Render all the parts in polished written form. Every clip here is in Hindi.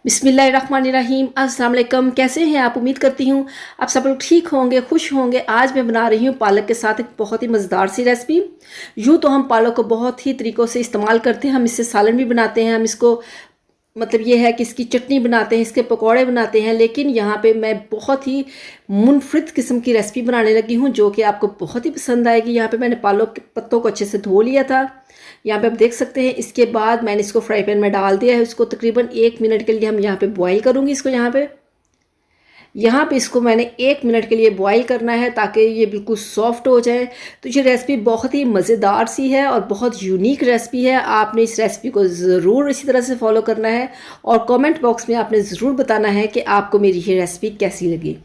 बिस्मिल्लाहिर्रहमानिर्रहीम। अस्सलाम वालेकुम। कैसे हैं आप? उम्मीद करती हूँ आप सब लोग ठीक होंगे, खुश होंगे। आज मैं बना रही हूँ पालक के साथ एक बहुत ही मज़ेदार सी रेसिपी। यूँ तो हम पालक को बहुत ही तरीक़ों से इस्तेमाल करते हैं। हम इससे सालन भी बनाते हैं, हम इसको मतलब ये है कि इसकी चटनी बनाते हैं, इसके पकौड़े बनाते हैं। लेकिन यहाँ पे मैं बहुत ही मुनफरिद किस्म की रेसिपी बनाने लगी हूँ जो कि आपको बहुत ही पसंद आएगी। यहाँ पे मैंने पालक के पत्तों को अच्छे से धो लिया था, यहाँ पे आप देख सकते हैं। इसके बाद मैंने इसको फ्राई पैन में डाल दिया है। इसको तकरीबन 1 मिनट के लिए हम यहाँ पे बॉईल करूँगी इसको। यहाँ पे इसको मैंने 1 मिनट के लिए बॉईल करना है ताकि ये बिल्कुल सॉफ्ट हो जाए। तो ये रेसिपी बहुत ही मज़ेदार सी है और बहुत यूनिक रेसिपी है। आपने इस रेसिपी को ज़रूर इसी तरह से फॉलो करना है और कमेंट बॉक्स में आपने ज़रूर बताना है कि आपको मेरी ये रेसिपी कैसी लगी।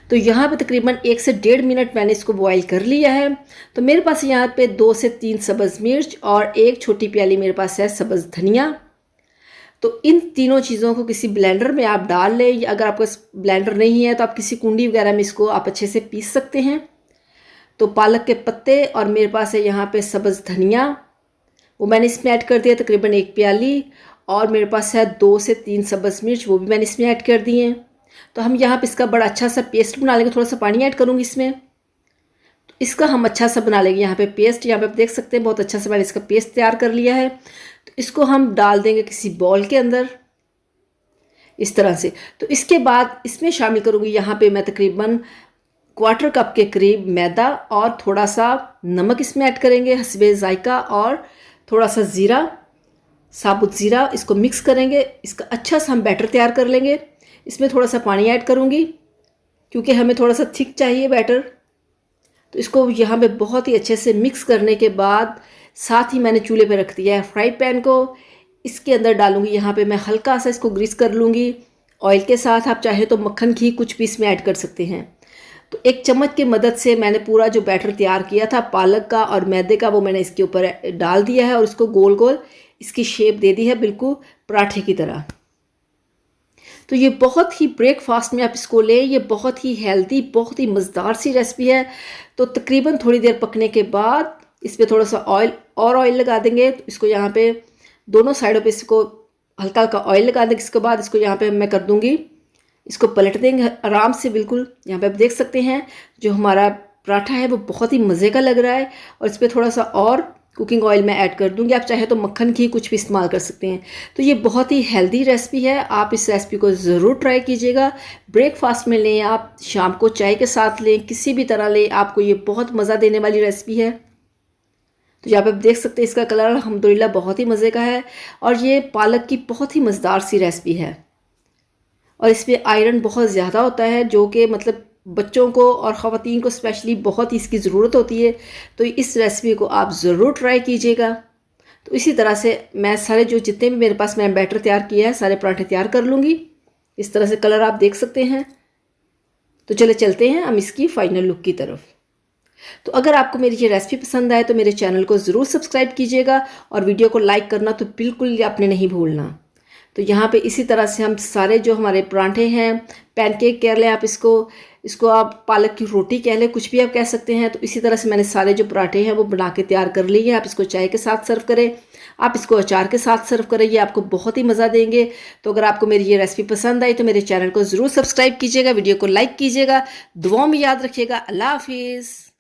तो यहाँ पे तकरीबन 1 से 1.5 मिनट मैंने इसको बॉईल कर लिया है। तो मेरे पास यहाँ पे 2 से 3 सब्ज़ मिर्च और 1 छोटी प्याली मेरे पास है सब्ज़ धनिया। तो इन तीनों चीज़ों को किसी ब्लेंडर में आप डाल लें। अगर आपका ब्लेंडर नहीं है तो आप किसी कुंडी वगैरह में इसको आप अच्छे से पीस सकते हैं। तो पालक के पत्ते और मेरे पास है यहाँ पे सब्ज़ धनिया, वो मैंने इसमें ऐड कर दिया तकरीबन 1 प्याली। और मेरे पास है 2 से 3 सब्ज़ मिर्च, वो भी मैंने इसमें ऐड कर दिए हैं। तो हम यहाँ पे इसका बड़ा अच्छा सा पेस्ट बना लेंगे। थोड़ा सा पानी ऐड करूँगी इसमें, तो इसका हम अच्छा सा बना लेंगे यहाँ पे पेस्ट। यहाँ पे आप देख सकते हैं बहुत अच्छा से मैंने इसका पेस्ट तैयार कर लिया है। तो इसको हम डाल देंगे किसी बॉल के अंदर इस तरह से। तो इसके बाद इसमें शामिल करूँगी यहाँ पे मैं तकरीबन 1/4 कप के करीब मैदा और थोड़ा सा नमक इसमें ऐड करेंगे हस्बे ज़ायका, और थोड़ा सा ज़ीरा, साबुत ज़ीरा। इसको मिक्स करेंगे, इसका अच्छा सा हम बैटर तैयार कर लेंगे। इसमें थोड़ा सा पानी ऐड करूँगी क्योंकि हमें थोड़ा सा थिक चाहिए बैटर। तो इसको यहाँ पे बहुत ही अच्छे से मिक्स करने के बाद साथ ही मैंने चूल्हे पे रख दिया है फ्राई पैन को। इसके अंदर डालूँगी यहाँ पे मैं हल्का सा इसको ग्रीस कर लूँगी ऑयल के साथ। आप चाहे तो मक्खन घी कुछ भी इसमें ऐड कर सकते हैं। तो एक चम्मच की मदद से मैंने पूरा जो बैटर तैयार किया था पालक का और मैदे का, वो मैंने इसके ऊपर डाल दिया है और इसको गोल गोल इसकी शेप दे दी है बिल्कुल पराठे की तरह। तो ये बहुत ही ब्रेकफास्ट में आप इसको लें, ये बहुत ही हेल्दी, बहुत ही मज़ेदार सी रेसिपी है। तो तकरीबन थोड़ी देर पकने के बाद इस पर थोड़ा सा ऑयल लगा देंगे। तो इसको यहाँ पे दोनों साइडों पे इसको हल्का हल्का ऑयल लगा देंगे। इसके बाद इसको यहाँ पे मैं कर दूँगी, इसको पलट देंगे आराम से बिल्कुल। यहाँ पे आप देख सकते हैं जो हमारा पराठा है वो बहुत ही मज़े का लग रहा है। और इस पर थोड़ा सा और कुकिंग ऑयल मैं ऐड कर दूंगी। आप चाहे तो मक्खन घी कुछ भी इस्तेमाल कर सकते हैं। तो ये बहुत ही हेल्दी रेसिपी है, आप इस रेसिपी को ज़रूर ट्राई कीजिएगा। ब्रेकफास्ट में लें, आप शाम को चाय के साथ लें, किसी भी तरह लें, आपको ये बहुत मज़ा देने वाली रेसिपी है। तो यहाँ पे आप देख सकते हैं इसका कलर अल्हम्दुलिल्लाह बहुत ही मज़े का है। और ये पालक की बहुत ही मज़ेदार सी रेसिपी है और इसमें आयरन बहुत ज़्यादा होता है जो कि मतलब बच्चों को और ख़वातीन को स्पेशली बहुत ही इसकी ज़रूरत होती है। तो इस रेसिपी को आप ज़रूर ट्राई कीजिएगा। तो इसी तरह से मैं सारे जो जितने भी मेरे पास मैंने बैटर तैयार किया है सारे पराठे तैयार कर लूँगी। इस तरह से कलर आप देख सकते हैं। तो चले चलते हैं हम इसकी फ़ाइनल लुक की तरफ। तो अगर आपको मेरी ये रेसिपी पसंद आए तो मेरे चैनल को ज़रूर सब्सक्राइब कीजिएगा और वीडियो को लाइक करना तो बिल्कुल आपने नहीं भूलना। तो यहाँ पे इसी तरह से हम सारे जो हमारे पराठे हैं, पैनकेक कह लें आप इसको आप पालक की रोटी कह लें, कुछ भी आप कह सकते हैं। तो इसी तरह से मैंने सारे जो पराठे हैं वो बना के तैयार कर लिए हैं। आप इसको चाय के साथ सर्व करें, आप इसको अचार के साथ सर्व करें, ये आपको बहुत ही मज़ा देंगे। तो अगर आपको मेरी ये रेसिपी पसंद आई तो मेरे चैनल को ज़रूर सब्सक्राइब कीजिएगा, वीडियो को लाइक कीजिएगा, दुआओं में याद रखिएगा। अल्लाह हाफिज़।